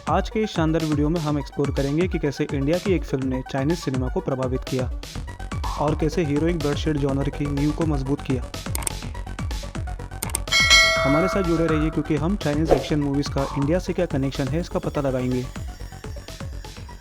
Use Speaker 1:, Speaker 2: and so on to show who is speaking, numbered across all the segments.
Speaker 1: आज के इस शानदार वीडियो में हम एक्सप्लोर करेंगे कि कैसे इंडिया की एक फिल्म ने चाइनीज सिनेमा को प्रभावित किया और कैसे हीरोइक ब्लडशेड जॉनर की नींव को मजबूत किया। हमारे साथ जुड़े रहिए क्योंकि हम चाइनीज एक्शन मूवीज़ का इंडिया से क्या कनेक्शन है इसका पता लगाएंगे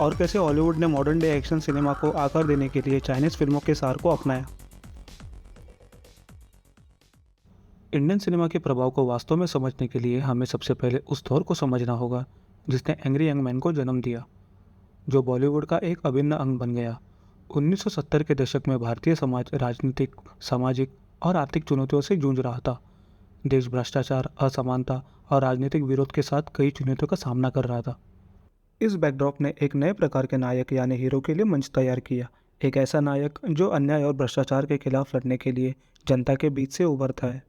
Speaker 1: और कैसे हॉलीवुड ने मॉडर्न डे एक्शन सिनेमा को आकार देने के लिए चाइनीज फिल्मों के सार को अपनाया। इंडियन सिनेमा के प्रभाव को वास्तव में समझने के लिए हमें सबसे पहले उस दौर को समझना होगा जिसने एंग्री यंग मैन को जन्म दिया, जो बॉलीवुड का एक अभिन्न अंग बन गया। 1970 के दशक में भारतीय समाज राजनीतिक, सामाजिक और आर्थिक चुनौतियों से जूझ रहा था। देश भ्रष्टाचार, असमानता और राजनीतिक विरोध के साथ कई चुनौतियों का सामना कर रहा था। इस बैकड्रॉप ने एक नए प्रकार के नायक यानी हीरो के लिए मंच तैयार किया। एक ऐसा नायक जो अन्याय और भ्रष्टाचार के खिलाफ लड़ने के लिए जनता के बीच से उभरता है।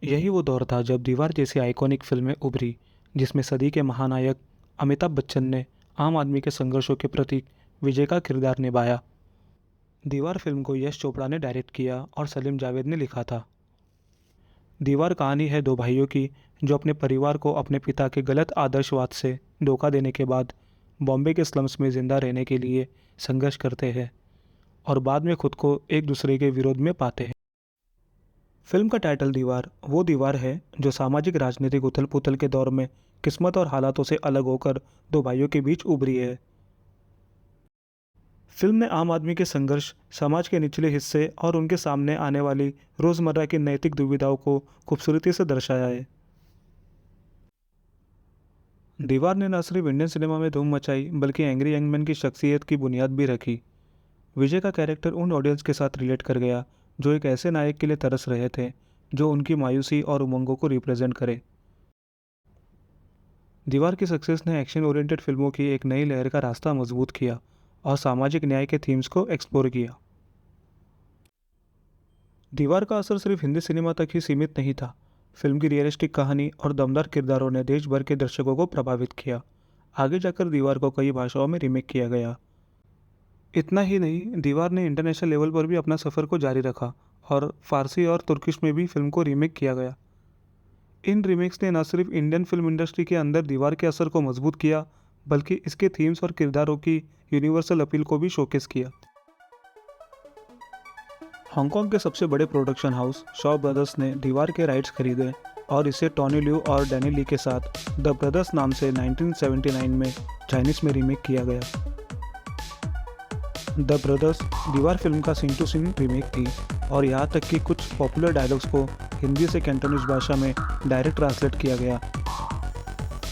Speaker 1: यही वो दौर था जब दीवार जैसी आइकॉनिक फिल्में उभरी, जिसमें सदी के महानायक अमिताभ बच्चन ने आम आदमी के संघर्षों के प्रतीक विजय का किरदार निभाया। दीवार फिल्म को यश चोपड़ा ने डायरेक्ट किया और सलीम जावेद ने लिखा था। दीवार कहानी है दो भाइयों की जो अपने परिवार को अपने पिता के गलत आदर्शवाद से धोखा देने के बाद बॉम्बे के स्लम्स में जिंदा रहने के लिए संघर्ष करते हैं और बाद में खुद को एक दूसरे के विरोध में पाते हैं। फिल्म का टाइटल दीवार वो दीवार है जो सामाजिक राजनीतिक उथल पुथल के दौर में किस्मत और हालातों से अलग होकर दो भाइयों के बीच उभरी है। फिल्म ने आम आदमी के संघर्ष, समाज के निचले हिस्से और उनके सामने आने वाली रोज़मर्रा की नैतिक दुविधाओं को खूबसूरती से दर्शाया है। दीवार ने न सिर्फ इंडियन सिनेमा में धूम मचाई बल्कि एंग्री यंग मैन की शख्सियत की बुनियाद भी रखी। विजय का कैरेक्टर उन ऑडियंस के साथ रिलेट कर गया जो एक ऐसे नायक के लिए तरस रहे थे जो उनकी मायूसी और उमंगों को रिप्रेजेंट करे। दीवार की सक्सेस ने एक्शन ओरिएंटेड फिल्मों की एक नई लहर का रास्ता मजबूत किया और सामाजिक न्याय के थीम्स को एक्सप्लोर किया। दीवार का असर सिर्फ हिंदी सिनेमा तक ही सीमित नहीं था। फिल्म की रियलिस्टिक कहानी और दमदार किरदारों ने देश भर के दर्शकों को प्रभावित किया। आगे जाकर दीवार को कई भाषाओं में रीमेक किया गया। इतना ही नहीं, दीवार ने इंटरनेशनल लेवल पर भी अपना सफ़र को जारी रखा और फारसी और तुर्किश में भी फिल्म को रीमेक किया गया। इन रीमेक्स ने न सिर्फ इंडियन फिल्म इंडस्ट्री के अंदर दीवार के असर को मजबूत किया बल्कि इसके थीम्स और किरदारों की यूनिवर्सल अपील को भी शोकेस किया। हांगकांग के सबसे बड़े प्रोडक्शन हाउस शॉ ब्रदर्स ने दीवार के राइट्स खरीदे और इसे टॉनी ल्यू और डैनी ली के साथ द ब्रदर्स नाम से 1979 में चाइनीज में रीमेक किया गया। द ब्रदर्स दीवार फिल्म का सीन टू सीन रीमेक थी और यहाँ तक कि कुछ पॉपुलर डायलॉग्स को हिंदी से कैंटोनीज भाषा में डायरेक्ट ट्रांसलेट किया गया।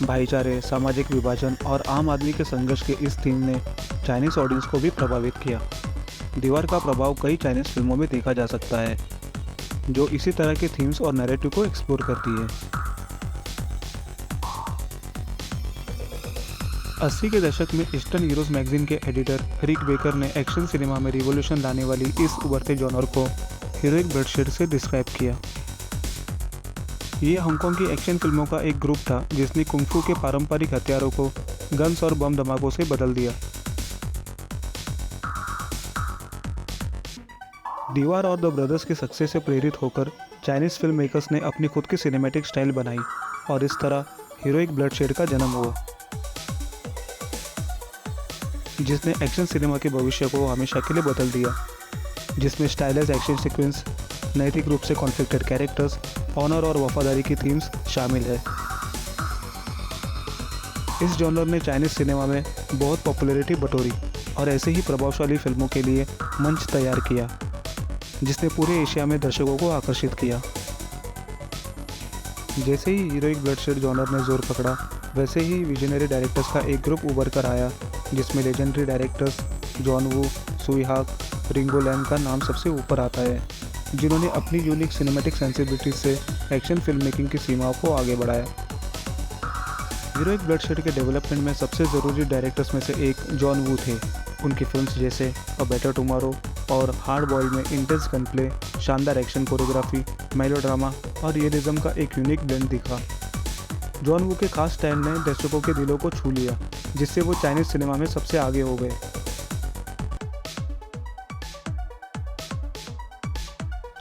Speaker 1: भाईचारे, सामाजिक विभाजन और आम आदमी के संघर्ष के इस थीम ने चाइनीज ऑडियंस को भी प्रभावित किया। दीवार का प्रभाव कई चाइनीज फिल्मों में देखा जा सकता है जो इसी तरह के थीम्स और नैरेटिव को एक्सप्लोर करती है। 80 के दशक में ईस्टर्न हीरोज मैगजीन के एडिटर रिक बेकर ने एक्शन सिनेमा में रिवॉल्यूशन लाने वाली इस उभरते जॉनर को हीरोइक ब्लडशेड से डिस्क्राइब किया। ये हांगकांग की एक्शन फिल्मों का एक ग्रुप था जिसने कुंग-फू के पारंपरिक हथियारों को गन्स और बम धमाकों से बदल दिया। दीवार और द ब्रदर्स की सक्सेस से प्रेरित होकर चाइनीज फिल्म मेकर्स ने अपनी खुद की सिनेमैटिक स्टाइल बनाई और इस तरह हीरोइक ब्लडशेड का जन्म हुआ, जिसने एक्शन सिनेमा के भविष्य को हमेशा के लिए बदल दिया, जिसमें स्टाइलिश एक्शन सीक्वेंस, नैतिक रूप से कॉन्फ्लिक्टेड कैरेक्टर्स, ऑनर और वफादारी की थीम्स शामिल है। इस जॉनर ने चाइनीज सिनेमा में बहुत पॉपुलैरिटी बटोरी और ऐसे ही प्रभावशाली फिल्मों के लिए मंच तैयार किया जिसने पूरे एशिया में दर्शकों को आकर्षित किया। जैसे ही हीरोइक ब्लडशेड जॉनर ने जोर पकड़ा, वैसे ही विजनरी डायरेक्टर्स का एक ग्रुप उभर कर आया जिसमें लेजेंडरी डायरेक्टर्स जॉन वू, सुई हाक, रिंगो लैम का नाम सबसे ऊपर आता है, जिन्होंने अपनी यूनिक सिनेमैटिक सेंसिबिलिटी से एक्शन फिल्म मेकिंग की सीमाओं को आगे बढ़ाया। हीरोइक ब्लडशेड के डेवलपमेंट में सबसे ज़रूरी डायरेक्टर्स में से एक जॉन वू थे। उनकी फिल्म्स जैसे अ बेटर टुमारो और हार्ड बॉइल्ड में इंटेंस गन प्ले, शानदार एक्शन कोरियोग्राफी, मेलोड्रामा और रियलिज्म का एक यूनिक ब्लेंड दिखा। जॉन वू के खास स्टाइल ने दर्शकों के दिलों को छू लिया, जिससे वो चाइनीज सिनेमा में सबसे आगे हो गए।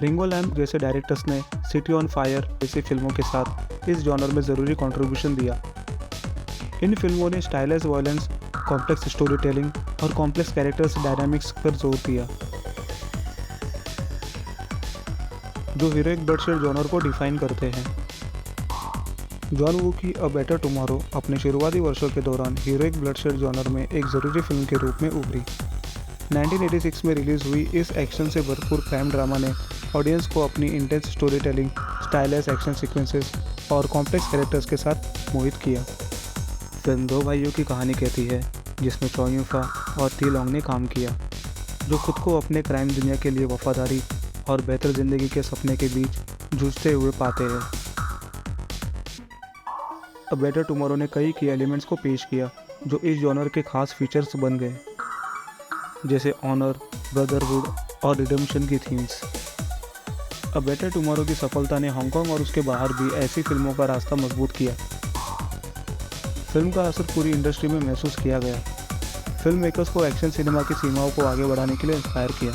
Speaker 1: रिंगो लैम जैसे डायरेक्टर्स ने सिटी ऑन फायर जैसी फिल्मों के साथ इस जॉनर में ज़रूरी कंट्रीब्यूशन दिया। इन फिल्मों ने stylish violence, complex story telling और कॉम्प्लेक्स कैरेक्टर्स डायनामिक्स पर जोर दिया, जो हीरोइक ब्लडशेड जॉनर को डिफाइन करते हैं। जॉन वू की अ बेटर टुमारो अपने शुरुआती वर्षों के दौरान हीरोइक ब्लडशेड जॉनर में एक ज़रूरी फिल्म के रूप में उभरी। 1986 में रिलीज हुई इस एक्शन से भरपूर क्राइम ड्रामा ने ऑडियंस को अपनी intense story telling, stylish action sequences और कॉम्प्लेक्स कैरेक्टर्स के साथ मोहित किया। फिल्म दो भाइयों की कहानी कहती है जिसमें चौ यूं-फा और टी लॉन्ग ने काम किया, जो खुद को अपने क्राइम दुनिया के लिए वफादारी और बेहतर ज़िंदगी के सपने के बीच जूझते हुए पाते हैं। अ बेटर टुमारो ने कई की एलिमेंट्स को पेश किया जो इस जॉनर के खास फीचर्स बन गए, जैसे ऑनर, ब्रदरहुड और रिडेम्पशन की थीम्स। अ बेटर टुमारो की सफलता ने हांगकांग और उसके बाहर भी ऐसी फिल्मों का रास्ता मजबूत किया। फिल्म का असर पूरी इंडस्ट्री में महसूस किया गया। फिल्म मेकर्स को एक्शन सिनेमा की सीमाओं को आगे बढ़ाने के लिए इंस्पायर किया।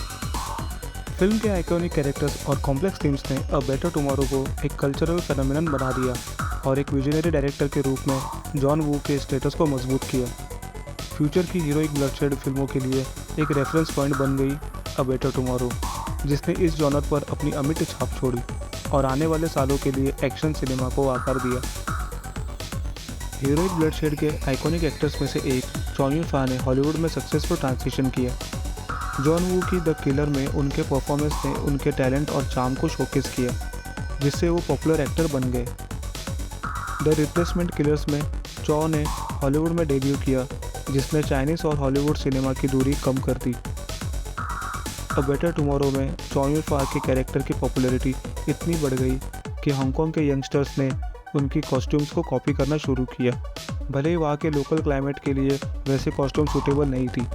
Speaker 1: फिल्म के आइकॉनिक कैरेक्टर्स और कॉम्प्लेक्स थीम्स ने अ बेटर टुमारो को एक कल्चरल फेनोमेनन बना दिया और एक विजनरी डायरेक्टर के रूप में जॉन वू के स्टेटस को मजबूत किया। फ्यूचर की हीरोइक ब्लडशेड फिल्मों के लिए एक रेफरेंस पॉइंट बन गई अ बेटर टुमारो, जिसने इस जॉनर पर अपनी अमिट छाप छोड़ी और आने वाले सालों के लिए एक्शन सिनेमा को आकार दिया। हीरोइक ब्लडशेड के आइकॉनिक एक्टर्स में से एक चौ यूं-फा ने हॉलीवुड में सक्सेसफुल ट्रांजिशन किया। जॉन वू की द किलर में उनके परफॉर्मेंस ने उनके टैलेंट और चार्म को शोकेस किया, जिससे वो पॉपुलर एक्टर बन गए। द रिप्लेसमेंट किलर्स में चौ ने हॉलीवुड में डेब्यू किया, जिसने चाइनीज़ और हॉलीवुड सिनेमा की दूरी कम कर दी। अ बेटर टुमारो में चौ यूं-फा के कैरेक्टर की पॉपुलैरिटी इतनी बढ़ गई कि हांगकांग के यंगस्टर्स ने उनकी कॉस्ट्यूम्स को कॉपी करना शुरू किया, भले ही वहाँ के लोकल क्लाइमेट के लिए वैसे कॉस्ट्यूम सूटेबल नहीं थी।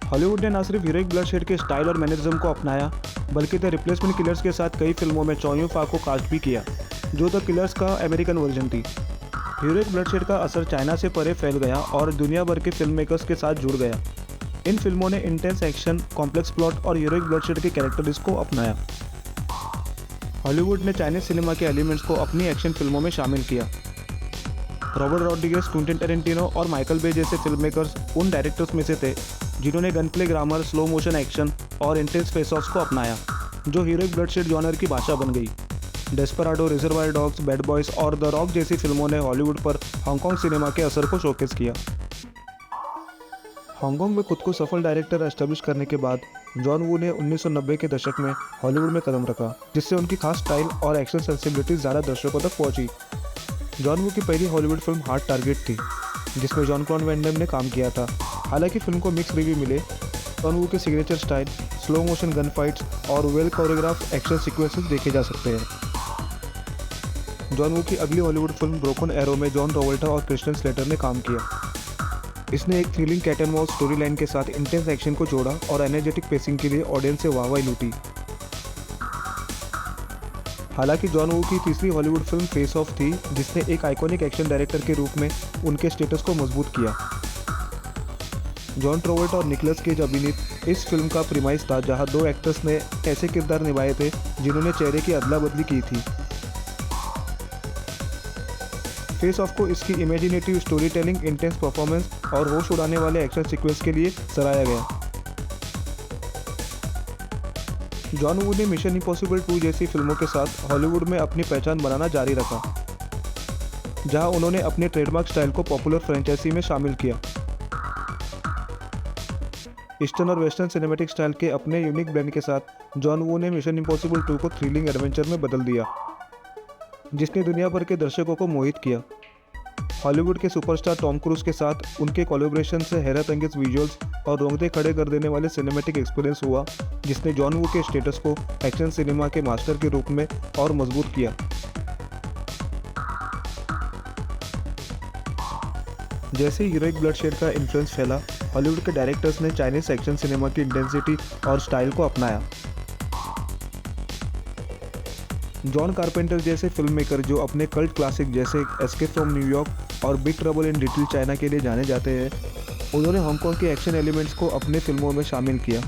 Speaker 1: हॉलीवुड ने न सिर्फ हीरोइक ब्लडशेड के स्टाइल और मैनरिज्म को अपनाया, बल्कि द रिप्लेसमेंट किलर्स के साथ कई फिल्मों में चौ यूं-फा को कास्ट भी किया, जो द किलर्स का अमेरिकन वर्जन थी। हीरोइक ब्लडशेड का असर चाइना से परे फैल गया और दुनिया भर के फिल्म मेकर्स के साथ जुड़ गया। इन फिल्मों ने इंटेंस एक्शन, कॉम्प्लेक्स प्लॉट और हीरोइक ब्लडशेड के कैरेक्टर्स को अपनाया। हॉलीवुड ने चाइनीज सिनेमा के एलिमेंट्स को अपनी एक्शन फिल्मों में शामिल किया। रॉबर्ट रॉड्रिगेज, क्विंटन टेरेंटिनो और माइकल बे जैसे फिल्म मेकर्स उन डायरेक्टर्स में से थे जिन्होंने gunplay grammar, slow motion action और इंटेंस फेस ऑफ्स को अपनाया, जो हीरोइक ब्लडशेड जॉनर की भाषा बन गई। डेस्पराडो, रिजर्वायर डॉग्स, बैड बॉयज और द रॉक जैसी फिल्मों ने हॉलीवुड पर हांगकांग सिनेमा के असर को शोकेस किया। हांगकांग में खुद को सफल डायरेक्टर एस्टेब्लिश करने के बाद जॉन वू ने 1990 के दशक में हॉलीवुड में कदम रखा, जिससे उनकी खास स्टाइल और एक्शन सेंसिबिलिटी ज़्यादा दर्शकों तक पहुंची। जॉन वू की पहली हॉलीवुड फिल्म हार्ड टारगेट थी, जिसमें जॉन क्लॉड वैन डैम ने काम किया था। हालांकि फिल्म को मिक्स रिव्यू मिले, जॉन वू के signature style, slow motion gun fights और वेल कोरियोग्राफ एक्शन सीक्वेंसेस देखे जा सकते हैं। जॉन वू की अगली हॉलीवुड फिल्म ब्रोकन एरो में जॉन ट्रैवोल्टा और क्रिस्टियन स्लेटर ने काम किया। इसने एक thrilling cat and mouse story line के साथ इंटेंस एक्शन को जोड़ा और एनर्जेटिक पेसिंग के लिए ऑडियंस से वाहवाही लूटी। हालांकि जॉन वू की तीसरी हॉलीवुड फिल्म फेस ऑफ थी, जिसने एक आइकॉनिक एक्शन डायरेक्टर के रूप में उनके स्टेटस को मजबूत किया। जॉन ट्रैवोल्टा और निकोलस केज अभिनीत इस फिल्म का प्रीमाइस था, जहां दो एक्टर्स ने ऐसे किरदार निभाए थे जिन्होंने चेहरे की अदला बदली की थी। फेस ऑफ को इसकी imaginative story telling, intense performance और होश उड़ाने वाले एक्शन सीक्वेंस के लिए सराहा गया। जॉन वू ने मिशन इम्पॉसिबल 2 जैसी फिल्मों के साथ हॉलीवुड में अपनी पहचान बनाना जारी रखा, जहां उन्होंने अपने ट्रेडमार्क स्टाइल को पॉपुलर फ्रेंचाइजी में शामिल किया। ईस्टर्न और वेस्टर्न सिनेमैटिक स्टाइल के अपने यूनिक ब्लेंड के साथ जॉन वू ने मिशन इम्पॉसिबल 2 को थ्रिलिंग एडवेंचर में बदल दिया, जिसने दुनिया भर के दर्शकों को मोहित किया। हॉलीवुड के सुपरस्टार टॉम क्रूज के साथ उनके कोलैबोरेशन से हैरत अंगेज विजुअल्स और रोंगटे खड़े कर देने वाले सिनेमैटिक एक्सपीरियंस हुआ, जिसने जॉन वू के स्टेटस को एक्शन सिनेमा के मास्टर के रूप में और मजबूत किया। जैसे ही हीरोइक ब्लडशेड का इन्फ्लुएंस फैला, हॉलीवुड के डायरेक्टर्स ने चाइनीज एक्शन सिनेमा की इंटेंसिटी और स्टाइल को अपनाया। जॉन कारपेंटर जैसे फिल्म मेकर, जो अपने कल्ट क्लासिक जैसे एस्केप फ्रॉम न्यूयॉर्क और big trouble in little China के लिए जाने जाते हैं, उन्होंने हांगकांग के एक्शन एलिमेंट्स को अपने फिल्मों में शामिल किया।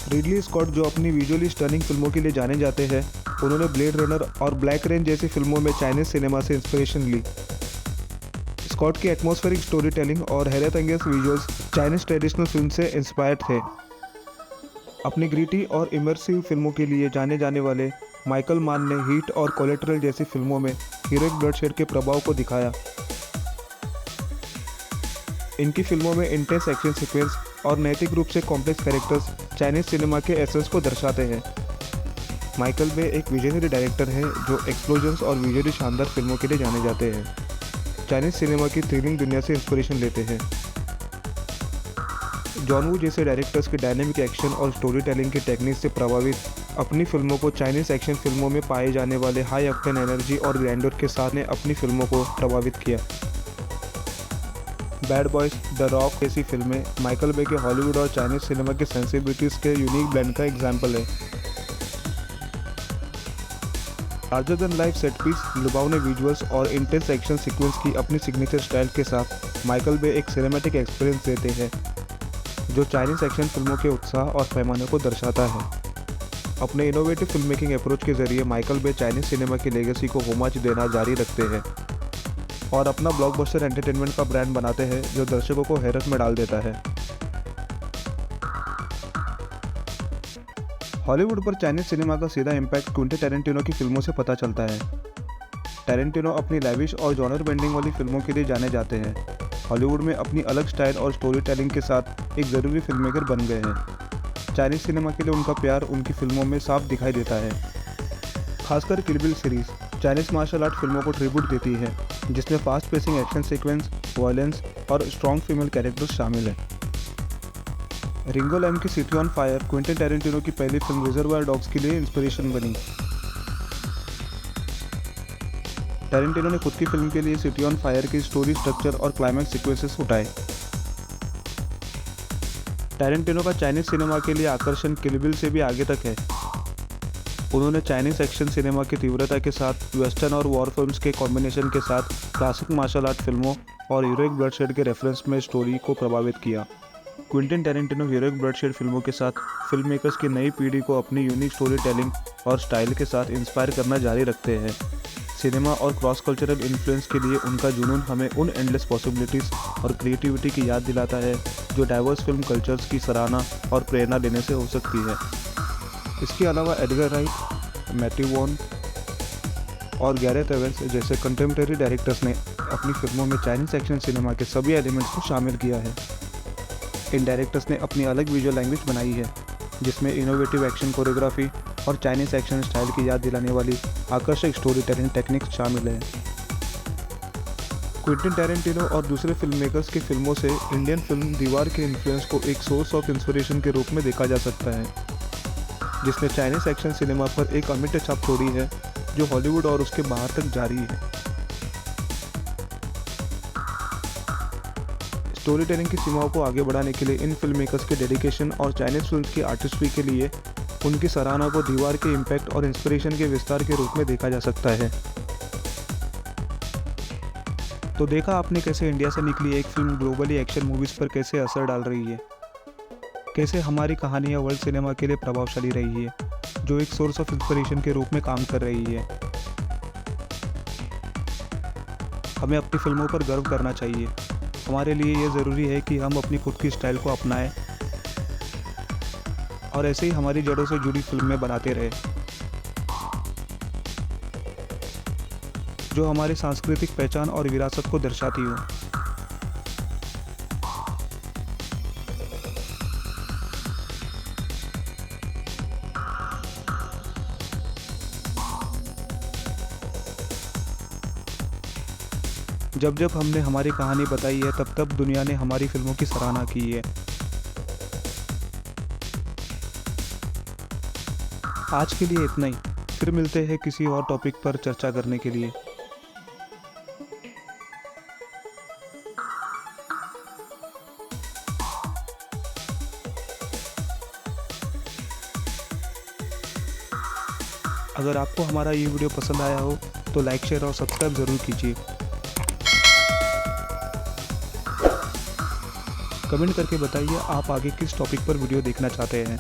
Speaker 1: रिडली स्कॉट, जो अपनी विजुअली स्टनिंग फिल्मों के लिए जाने जाते हैं,
Speaker 2: उन्होंने ब्लेड रनर और ब्लैक रेन जैसी फिल्मों में चाइनीज सिनेमा से इंस्पिरेशन ली। स्कॉट की एटमॉस्फेरिक स्टोरी टेलिंग और हैरत अंगेज विजुअल्स चाइनीज ट्रेडिशनल फिल्म से इंस्पायर्ड थे। अपनी ग्रिटी और इमर्सिव फिल्मों के लिए जाने जाने वाले माइकल मान ने हीट और कोलेटरल जैसी फिल्मों में हीरोइक ब्लडशेड के प्रभाव को दिखाया। इनकी फिल्मों में इंटेंस एक्शन सीक्वेंस और नैतिक रूप से कॉम्प्लेक्स कैरेक्टर्स चाइनीज सिनेमा के एसेंस को दर्शाते हैं। माइकल बे एक विजनरी डायरेक्टर हैं जो एक्सप्लोजन्स और विजुअली शानदार फिल्मों के लिए जाने जाते हैं। चाइनीज सिनेमा की थ्रिलिंग दुनिया से इंस्पिरेशन लेते हैं। जॉन वू जैसे डायरेक्टर्स के डायनेमिक एक्शन और स्टोरी टेलिंग की टेक्निक से प्रभावित अपनी फिल्मों को चाइनीज एक्शन फिल्मों में पाए जाने वाले हाई ऑक्टेन एनर्जी और ग्रैंडर के साथ ने अपनी फिल्मों को प्रभावित किया। बैड बॉयज, द रॉक जैसी फिल्में माइकल बे के हॉलीवुड और चाइनीज सिनेमा के सेंसिबिलिटीज के यूनिक ब्लेंड का एग्जाम्पल है। Larger than life set piece, लुभावने विजुअल्स और इंटेंस एक्शन सीक्वेंस की अपनी सिग्नेचर स्टाइल के साथ माइकल बे एक सिनेमैटिक एक्सपीरियंस देते हैं जो चाइनीज एक्शन फिल्मों के उत्साह और पैमाने को दर्शाता है। अपने इनोवेटिव फिल्म मेकिंग अप्रोच के जरिए माइकल बे चाइनीज सिनेमा की लेगेसी को होमाज देना जारी रखते हैं और अपना ब्लॉकबस्टर एंटरटेनमेंट का ब्रांड बनाते हैं जो दर्शकों को हैरत में डाल देता है। हॉलीवुड पर चाइनीज सिनेमा का सीधा इम्पैक्ट क्विंटन टैरेंटिनो की फिल्मों से पता चलता है। टैरेंटिनो अपनी लैविश और जॉनर बेंडिंग वाली फिल्मों के लिए जाने जाते हैं। हॉलीवुड में अपनी अलग स्टाइल और स्टोरी टेलिंग के साथ एक ज़रूरी फिल्म मेकर बन गए हैं। चाइनीज सिनेमा के लिए उनका प्यार उनकी फिल्मों में साफ दिखाई देता है। खासकर Kill Bill series Chinese martial art फिल्मों को ट्रिब्यूट देती है जिसमें fast pacing action sequence, violence और स्ट्रॉन्ग फीमेल कैरेक्टर्स शामिल हैं। रिंगो लैम की City on Fire Quentin Tarantino की पहली फिल्म रिजर्वायर डॉग्स के लिए इंस्पिरेशन बनी। टैरेंटिनो ने खुद की फिल्म के लिए सिटी ऑन फायर की स्टोरी स्ट्रक्चर और क्लाइमैक्स सीक्वेंसेस उठाए। टैरेंटिनो का चाइनीज सिनेमा के लिए आकर्षण किल बिल से भी आगे तक है। उन्होंने चाइनीज एक्शन सिनेमा की तीव्रता के साथ वेस्टर्न और वॉर फिल्म्स के कॉम्बिनेशन के साथ क्लासिक मार्शल आर्ट फिल्मों और हीरोइक ब्लडशेड के रेफरेंस में स्टोरी को प्रभावित किया। क्विंटन टैरेंटिनो हीरोइक ब्लडशेड फिल्मों के साथ फिल्म मेकर्स की नई पीढ़ी को अपनी यूनिक स्टोरी टेलिंग और स्टाइल के साथ इंस्पायर करना जारी रखते हैं। सिनेमा और क्रॉस कल्चरल इन्फ्लुएंस के लिए उनका जुनून हमें उन एंडलेस पॉसिबिलिटीज़ और क्रिएटिविटी की याद दिलाता है जो डाइवर्स फिल्म कल्चर्स की सराहना और प्रेरणा लेने से हो सकती है। इसके अलावा एडगर राइट, मैथ्यू वॉन और गैरेथ एवंस जैसे कंटेम्प्रेरी डायरेक्टर्स ने अपनी फिल्मों में चाइनीज एक्शन सिनेमा के सभी एलिमेंट्स को शामिल किया है। इन डायरेक्टर्स ने अपनी अलग विजुअल लैंग्वेज बनाई है जिसमें इनोवेटिव एक्शन कोरियोग्राफी और चाइनीज एक्शन स्टाइल की याद दिलाने वाली आकर्षक स्टोरी टेलिंग टेक्निक्स शामिल हैं। क्विंटन टैरेंटिनो और दूसरे फिल्म मेकर्स की फिल्मों से इंडियन फिल्म दीवार के इन्फ्लुएंस को एक सोर्स ऑफ इंस्पिरेशन के रूप में देखा जा सकता है, जिसने चाइनीज एक्शन सिनेमा पर एक अमिट छाप छोड़ी है जो हॉलीवुड और उसके बाहर तक जारी है। स्टोरी टेलिंग की सीमाओं को आगे बढ़ाने के लिए इन फिल्म मेकर्स के डेडिकेशन और चाइनीज फिल्म की आर्टिस्ट्री के लिए उनकी सराहना को दीवार के इम्पैक्ट और इंस्पिरेशन के विस्तार के रूप में देखा जा सकता है। तो देखा आपने कैसे इंडिया से निकली एक फिल्म ग्लोबली एक्शन मूवीज़ पर कैसे असर डाल रही है, कैसे हमारी कहानियाँ वर्ल्ड सिनेमा के लिए प्रभावशाली रही है, जो एक सोर्स ऑफ इंस्पिरेशन के रूप में काम कर रही है। हमें अपनी फिल्मों पर गर्व करना चाहिए। हमारे लिए ये ज़रूरी है कि हम अपनी खुद की स्टाइल को अपनाएं और ऐसे ही हमारी जड़ों से जुड़ी फिल्में बनाते रहे जो हमारी सांस्कृतिक पहचान और विरासत को दर्शाती हो। जब जब हमने हमारी कहानी बताई है तब तब दुनिया ने हमारी फिल्मों की सराहना की है। आज के लिए इतना ही, फिर मिलते हैं किसी और टॉपिक पर चर्चा करने के लिए। अगर आपको हमारा ये वीडियो पसंद आया हो तो लाइक, शेयर और सब्सक्राइब ज़रूर कीजिए। कमेंट करके बताइए आप आगे किस टॉपिक पर वीडियो देखना चाहते हैं।